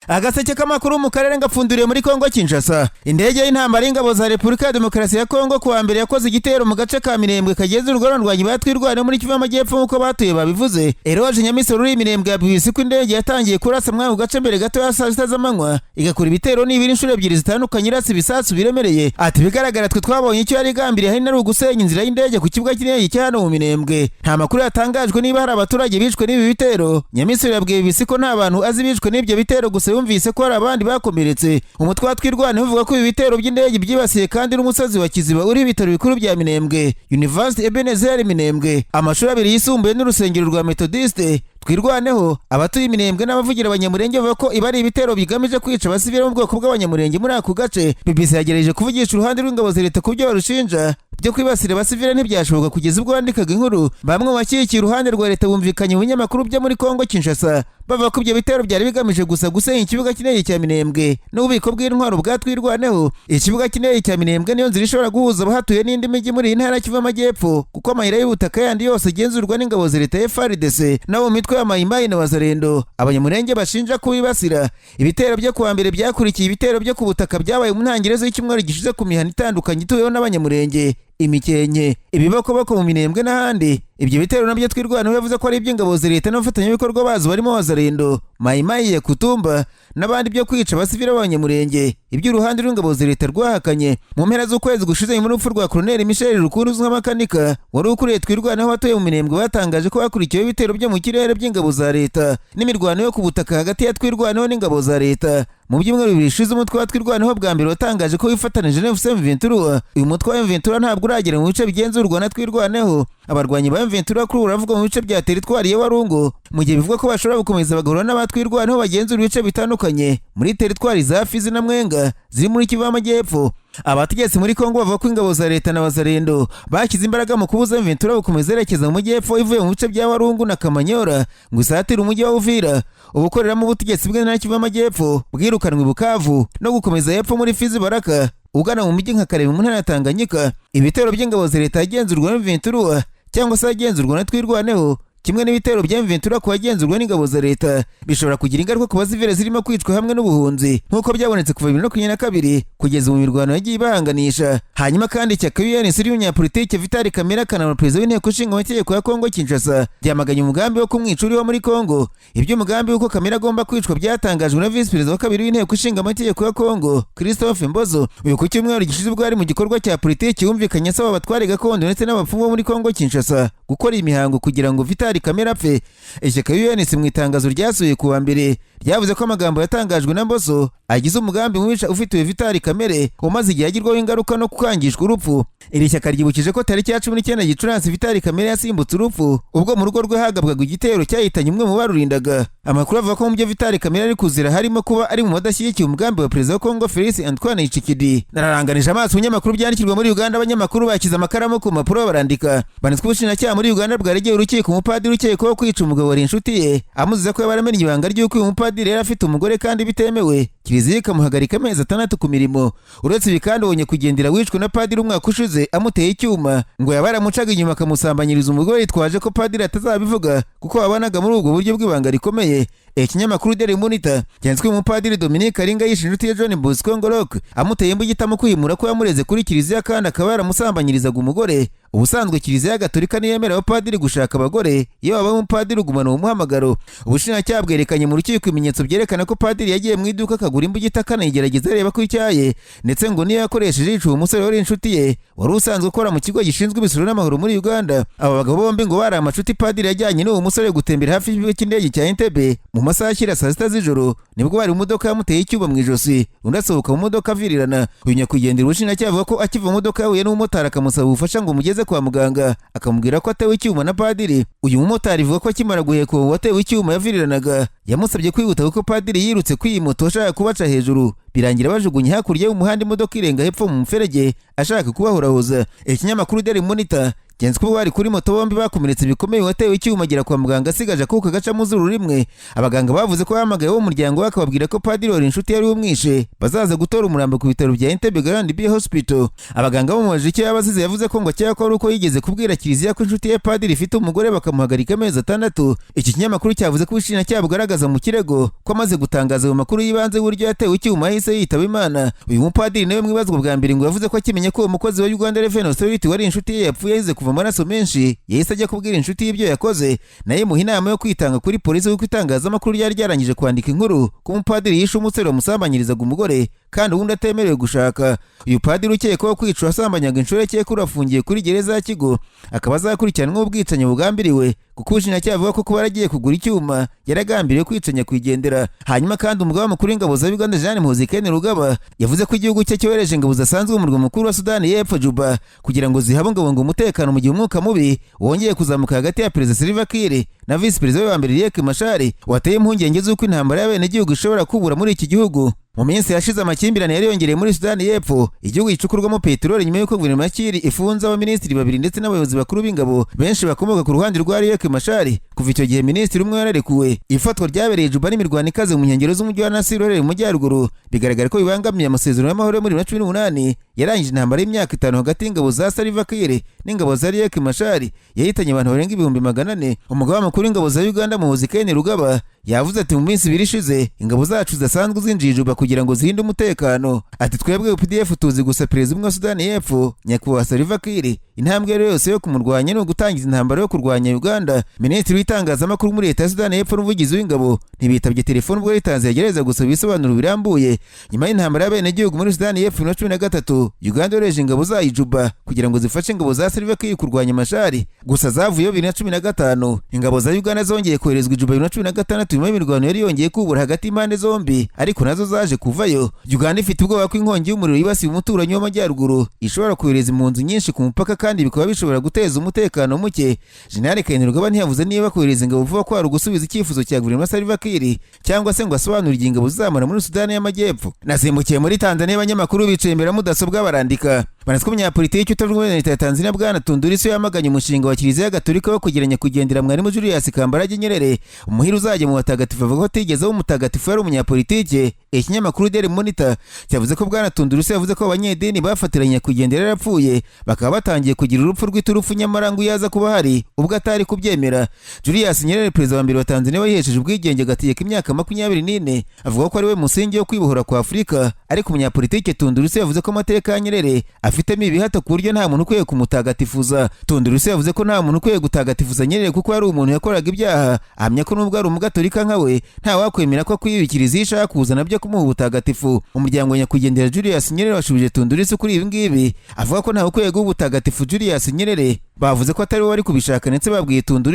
Agaseke k'amakuru mu karere ngapfunduriye muri Kongo Kinshasa. Indege y'intambara y'ingabo za Repubulika ya Demokarasi ya Kongo kuwa mbere yakoze igitero mu gace ka Minembwe kageze urwarwanyi batwirwana muri Kivu y'Amajyepfo nkuko batuye babivuze. Eroje Nyamisoro uri Minembwe yabwise ko indege yatangiye kurasa mu gace mbere gato ya saa 6 z'amanywa igakora ibitero n'ibiri inshuro ebyiri zitandukanye irasa ibisasu biremereye. Ati bigaragara twe twabonye icyo yari gambiriye hari nari ugusenya inzira y'indege ku kibuga kinini cyane mu Minembwe. Nta makuru yatangajwe niba hari abaturage bishwe n'ibi bitero. Nyamisoro yabwiye bisi ko nta bantu azi bishwe n'ibyo bitero gusa yumvise ko hari abandi bakomeretse. Umutwe watwirwana uvuga ko ibi bitero by'indege byibasiye kandi n'umusozi wa Kiziba uri ibitaro bikuru bya Minembwe, University Ebenezer Minembwe, amashuri abiri yisumbuye n'urusengero rwa Methodiste. Twirwaneho abatuye Minembwe n'abavugira abanyamulenge bavuga ko ibari ibitero bigamije kwica abasivile mu bwoko bw'abanyamulenge muri ako gace. BBC yagerageje kuvugisha uruhande rw'ingabo za leta ku byo barushinja byo kwibasira abasivile ntibyashoboka kugeza ubwo bandikaga inkuru. Bamwe bakikiye uruhande rwa leta bumvikanye mu binyamakuru byo muri Kongo Kinshasa bavuga ko ibyo bitero byari bigamije gusa gusenya ikibuga kinini cya Minembwe n'ububiko bw'intwaro bwa Twirwaneho. Ikibuga kinini cya Minembwe niyo nzira ishobora guhuza abahatuye n'indi mijyi muri intara Kivu y'Amajyepfo kuko amayira y'ubutaka yandi yose agenzurwa n'ingabo za leta FARDC nabo mitwe y'amayimayi na wazarendo. Abanyamulenge bashinja kubibasira. Ibitero byo kuwa mbere byakurikiye ibitero byo ku butaka byabaye mu ntangiriro z'icyumweru gishize ku mihana itandukanye ituweho n'abanyamulenge, Imikenke, ibibokoboko mu Minembwe n'ahandi. Ibyo bitero nabyo Twirwaneho yavuze ko ari iby'ingabo za leta n'abafatanyabikorwa bazo barimo wazarendo, mayimayi ya Kutumba n'abandi byo kwica abasivile b'abanyamulenge. Ibyo uruhande rw'ingabo za leta rwahakanye. Mu mpera z'ukwezi gushize mu rupfu rwa Colonel Michel Rukundo uzwi nk'amakanika wari ukuriye Twirwaneho watuye mu Minembwe batangaje ko bakurikiyeho ibitero byo mu kirere by'ingabo za leta n'imirwano yo ku butaka hagati ya Twirwaneho n'ingabo za leta. Mu byumweru bibiri bishize umutwe wa Twirwaneho bwa mbere watangaje ko wifatanije na M23. Uyu mutwe wa M23 ntabwo uragera mu bice bigenzurwa na Twirwaneho. Abarwanyi ba M23 kuri uravuga mu bice bya teritwari ya Warungu mu gihe bivuga ko bashobora gukomeza bagahura n'abatwirwaneho bagenzura ibice bitandukanye muri teritwari za Fizi na Mwenga ziri muri Kivu y'Amajyepfo. Abategetsi muri Kongo bavuga ko ingabo za leta n'abazarendo bashyize imbaraga mu kubuza M23 gukomeza yerekeza mu majyepfo ivuye mu bice bya Warungu na Kamanyora ngo isatire umujyi wa Uvira. Ubukoreramo ubutegetsi bw'intara Kivu y'Amajyepfo bwirukanwe Bukavu no gukomeza hepfo muri Fizi Baraka ugana mu mijyi nka Karere mu ntara ya Tanganyika. Ibitero by'ingabo za leta yagenzurwa na M23 cyangwa se yagenzurwa na Twirwaneho kimwe n'ibitero bya M23 ku bagenzurwa n'ingabo za leta bishobora kugira ingaruka ku basivile zirimo kwicwa hamwe n'ubuhunzi nk'uko byabonetse kuva 2022 kugeza mu mirwano yagiye ibahanganisha. Hanyuma kandi ishyaka UNC ry'umunyapolitike Vital Kamerhe akanaba perezida w'inteko ishinga amategeko ya Kongo Kinshasa ryamaganye umugambi wo kumwica uriho muri Kongo. Ibyo umugambi w'uko Kamerhe agomba kwicwa byatangajwe na vice perezida wa kabiri w'inteko ishinga amategeko ya Kongo Christophe Mbozo uyu ku cyumweru gishize ubwo ari mu gikorwa cya politiki yumvikanye asaba abatware gakondo ndetse n'abapfumu muri Kongo Kinshasa gukora imihango kugira ngo Vital Kamerhe apfe. Ishyaka UNC mu itangazo ryasuye kuwa mbere ryavuze ko amagambo yatangajwe na Mbozo agize umugambi mwica ufitiwe Vital Kamerhe umaze igihe agirwaho ingaruka no kukangishwa urupfu. Iri shyaka ryibukije ko tariki ya 19 Gicurasi Vital Kamerhe yasimbutse urupfu ubwo mu rugo rwe hagabwaga igitero cyahitanye umwe mu barurindaga. Amakuru avuga ko mu byo Vital Kamerhe ari kuzira harimo kuba ari mu badashyigikiye umugambi wa perezida wa Kongo Félix Antoine Tshisekedi. Nararanganije amaso ibinyamakuru byandikirwa muri Uganda. Abanyamakuru bakiza amakaramu ku mpapuro barandika banitswe ubushinjacyaha muri Uganda bwaregeye urukiko umupadiri ukekwaho kwica umugabo wari inshuti ye amuziza ko yabaramenye ibanga ry'uko uyu mupadiri yari afite umugore kandi bitemewe. Kiliziya ikamuhagarika amezi 6 ku mirimo. Uretse ibi kandi abonye kugendera wicwe na padiri umwaka ushize amuteye icyuma ngo yabaramucaga inyuma akamusambanyiriza umugore yitwaje ko padiri atazabivuga kuko babanaga muri ubwo buryo bw'ibanga rikomeye. Ikinyamakuru Daily Monitor cyanditswe mu padiri Dominique Aringa yishe inshuti ya John Bosco Ngorok amuteye imbugita mu kwimura ko yamureze kuri Kiliziya kandi akaba yaramusambanyirizaga umugore. Ubusanzwe Kiliziya Gatolika niyemera abapadiri gushaka abagore iyo baba umupadiri ugumana umuhamagaro. Ubushinjacyaha bwerekanye mu rukiko ibimenyetso byerekana ko padiri yagiye mu iduka akagura imbugita akanayigerageza areba ko icyaye ndetse ngo niyo yakoresheje yica umusore wari inshuti ye wari usanzwe ukora mu kigo gishinzwe imisoro n'amahoro muri Uganda. Aba bagabo bombi ngo bari amacuti padiri yajyanye n'uwo musore gutembera hafi y'ikigo cy'indege cya Entebbe mu masaha ashyira saa 6 z'ijoro nibwo bari mu modoka yamuteye icyuma mu ijosi undi asohoka mu modoka avirirana. Uyu nyakwigendera ubushinjacyaha avuga ko akiva mu modoka yahuye n'umumotari akamusaba ubufasha ngo mugeze kwa muganga akamubwira ko atewe icyuma na padiri. Uyu mumotari avuga ko akimara guheka uwo watewe icyuma yaviriranaga yamusabye kwihuta kuko padiri yirutse kw'iyi moto ashaka kubaca hejuru birangira bajugunye hakurya y'umuhanda imodoka irenga hepfo mu muferege ashaka kubahurahuza. Ikinyamakuru Daily Monitor genzi ko bari kuri moto bombi bakomeretse bikomeye watewe icyuma agera kwa muganga asigaje akuka gaca mu zuru rimwe. Abaganga bavuze ko yahamagaye wo muryango we akababwira ko Padili wari inshuti yari umwishe bazaza gutora umurambo ku bitaro bya Entebbe Grand Bay Hospital. Abaganga bamubajije icyo yabazize yavuze ko ngo cyakora uko yigeze kubwira kiliziya ko inshuti ye Padili ifite umugore bakamuhagarika amezi 6. Iki kinyamakuru cyavuze ko ubushinjacyaha bugaragaza mu kirego ko amaze gutangaza mu makuru y'ibanze uburyo yatewe icyuma yahise yitaba Imana. Uyu mupadiri nawe mwibazwa bwa mbere ngo yavuze ko akimenye ko umukozi wa Uganda Revenue Authority wari inshuti ye yapfuye yize kuva amaraso menshi yahise ajya kubwira inshuti y'ibyo yakoze, naye muha inama yo kwitanga kuri polisi kuko itangazamakuru ryari ryarangije kwandika inkuru ko umupadiri yishe umusore wamusambanyirizaga umugore kandi ubundi atemerewe gushaka. Uyu padiri ukekwaho kwica wasambanyaga inshoreke ko urafungiye kuri gereza ya Kigo akaba azakurikiranwa ubwicanyi bugambiriwe kuko ubushinjacyaha avuga ko kuba yaragiye kugura icyuma yaragambiriye kwicanya kwigendera. Hanyuma kandi umugaba mukuru w'ingabo za Uganda Jean Muzikene Rugaba yavuze ko igihugu cye cyohereje ingabo zasanzwe mu murwa mukuru wa Sudan y'Epfo Juba kugira ngo zihabungabunge umutekano mu gihe umwuka mubi wongeye kuzamuka hagati ya Perezida Salva Kiir na Vice Perezida wa mbere Riek Machar wateye impungenge z'uko intambara y'abenegihugu ishobora kubura muri iki gihugu. Mu minsi yashize amakimbirane yari yongereye muri Sudan y'Epfo, igihugu gicukurwamo peteroli nyuma y'uko guverinoma ya Kiir ifunze abaminisitiri babiri ndetse n'abayobozi bakuru b'ingabo benshi bakomoka ku ruhande rwa Riek Machar. Kuva icyo gihe minisitiri umwe yararekuwe. Ifatwa ryabereye Juba n'imirwano ikaze mu nkengero z'umujyi wa Nasir uherereye mu majyaruguru bigaragara ko bibangamiye amasezerano y'amahoro muri 2018 yarangije intambara y'imyaka 5 hagati y'ingabo za Salva Kiir n'ingabo za Riek Machar yahitanye abantu barenga 400,000. Umugaba mukuru w'ingabo za Uganda Muzikene Rugaba yavuze ati mu minsi 2 ishize ingabo zacu zasanzwe zinjiye Juba kugira ngo zihinde umutekano. Ati twebwe UPDF tuzi gusa perezida umwe wa Sudan y'Epfo nyakubahwa Salva Kiir intambwe yose yo kumurwanya no gutangiza intambara yo kurwanya Uganda. Minisitiri w'itangazamakuru muri leta ya Sudan y'Epfo n'umuvugizi w'ingabo ntibitabye telefone ubwo yitanze yagereza gusa bisobanuro birambuye nyuma y'intambara y'abenegihugu muri Sudan y'Epfo 2013. Uganda yohereje ingabo zayo Juba kugira ngo zifashe ingabo za Salva Kiir kurwanya Machar, gusa zavuyeyo 2015. Ingabo za Uganda zongeye koherezwa Juba 2016 nyuma y'imirwano yari yongeye kubura hagati y'impande zombi ariko nazo zaje kuvayo. Uganda ifite ubwoba ko inkongi y'umuriro yibasiye umuturanyi w'amajyaruguru ishobora kohereza impunzi nyinshi ku mupaka kandi bikaba bishobora guteza umutekano muke. Jenerali Kainerugaba ntiyavuze niba kohereza ingabo vuba ko ari ugusubiza icyifuzo cya guverinoma Salva Kiir cyangwa se ngo asobanurire ingabo zizamara muri Sudan y'Amajyepfo. Nasimbukiye muri Tanzania abanyamakuru bicaye imbere mudasobwa barandika. Banasiko umunyapolitiki utavuga leta ya Tanzania bwana Tundu yamaganye umushinga wa Kiliziya Gatolika wo kugeranya kugendera Mwalimu Julius Nyerere umuhira uzajya mu batagatifu avuga ko atigeze umutagatifu yari umunyapolitiki. Ikinyamakuru Daily Monitor cyavuze ko bwana Tundu yavuze ko abanyedini bafatiranye kugendera yarapfuye bakaba batangiye kugira urupfu rw'iturufu nyamara ngo yaza kuba hari ubwo atari kubyemera. Julius Nyerere perezida wa mbere wa Tanzania wayihesheje ubwigenge gategeka imyaka 24 avuga ko ari we musingi wo kwibohora kwa Afurika, ariko umunyapolitiki Tundu yavuze ko amateka ya Nyerere afitemo ibihato ku buryo nta muntu ukwiye kumutagatifuza. Tundu yavuze ko nta muntu ukwiye gutagatifuza Nyerere kuko ari umuntu yakoraga ibyaha, ahamya ko nubwo ari umugatolika nkawe nta wakwemera ko kwiyubikiriza ishaka kuzana byo kumuha ubutagatifu. Umuryango nyakwigendera Julius Nyerere washubije Tundu kuri ibi ngibi avuga ko ntawe ukwiye guha ubutagatifu Julius Nyerere. Bavuze ko atari we wari kubishaka ndetse babwiye Tundu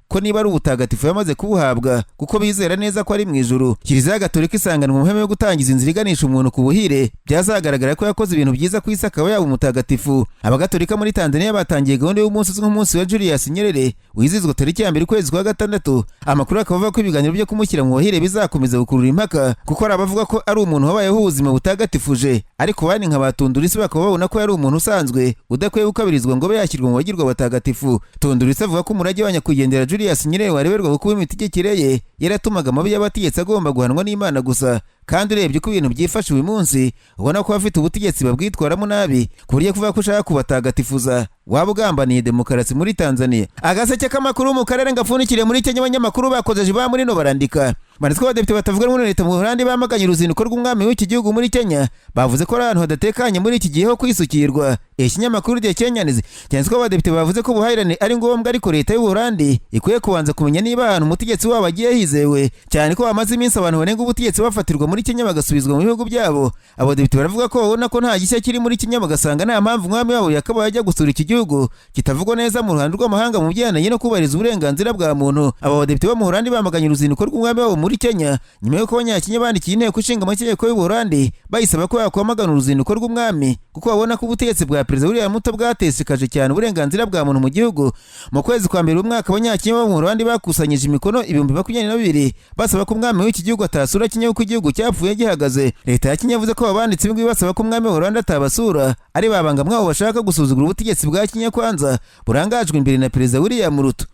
ko niba ari ubutagatifu yamaze kubuhabwa kuko bizera neza ko ari mu ijuru. Kiliziya Gatolika isanganwa mu muheme wo gutangiza inzira iganisha umuntu ku buhire byazagaragara ko yakoze ibintu byiza ku isi akaba yaba umutagatifu. Abagatolika muri Tanzania batangiye gahunda y'umunsi uzwi nk'umunsi wa Julius Nyerere wizihizwa tariki ya 1 ukwezi kwa gatandatu. Amakuru akavuga ko ibiganiro byo kumushyira mu buhire bizakomeza gukurura impaka kuko ari abavuga ko ari umuntu wabayeho ubuzima butagatifuje, ariko bandi nka Tundu bakaba babona ko yari umuntu usanzwe udakwiye gukabirizwa ngo abe yashyirwa mu bagirwa batagatifu. Tundu avuga ko umurage wa nyakwigendera Julius Nyerere wareberwa kuba imitegekere ye yaratumaga amabi y'abategetsi agomba guhanwa n'Imana gusa, kandi urebye uko ibintu byifashe uyu munsi ubona ko bafite ubutegetsi babwitwaramo nabi ku buryo kuvuga ko ushaka kubatagatifuza waba ugambaniye demokarasi muri Tanzania. Agaseke k'amakuru mu karere ngapfunikire muri Kenya abanyamakuru bakojeje ba muri no barandika. Banditswe abadepite batavuga rumwe na leta mu Buholandi bamaganye uruzinduko rw'umwami w'iki gihugu muri Kenya, bavuze ko ari ahantu hadatekanye muri iki gihe ho kwisukirwa. Ikinyamakuru The Kenyans cyanditswe ko abadepite bavuze ko ubuhahirane ari ngombwa ariko leta y'u Buholandi ikwiye kubanza kumenya niba ahantu umutegetsi wabo agiye hizewe, cyane ko bamaze iminsi abantu banenga ubutegetsi bafatirwa muri Kenya bagasubizwa mu bihugu byabo. Abadepite baravuga ko babona ko nta gishya kiri muri Kenya bagasanga nta mpamvu umwami wabo yakabaye ajya gusura iki gihugu kitavugwa neza mu ruhando rw'amahanga mu bijyanye no kubahiriza uburenganzira bwa muntu. Aba badepite bo mu Buholandi bamaganye uruzinduko rw'umwami wabo muri Kenya nyuma y'uko abanyakenya bandikiye inteko ishinga amategeko y'u Buholandi bayisaba ko yakwamagana uruzinduko rw'umwami kuko babona ko ubutegetsi bwa perezida William Ruto bwatesekaje cyane uburenganzira bwa muntu mu gihugu. Mu kwezi kwa mbere umwaka abanyakenya bo mu Buholandi bakusanyije imikono 22,000 basaba ko umwami w'iki gihugu atasura Kenya kuko igihugu cyapfuye gihagaze. Leta ya Kenya yavuze ko abanditsi b'ingwi basaba ko umwami wa Rwanda atabasura ari Bangamwabo bashaka gusuzugura ubutegetsi bwa Kenya kwanza burangajwe imbere na Perezida William Ruto.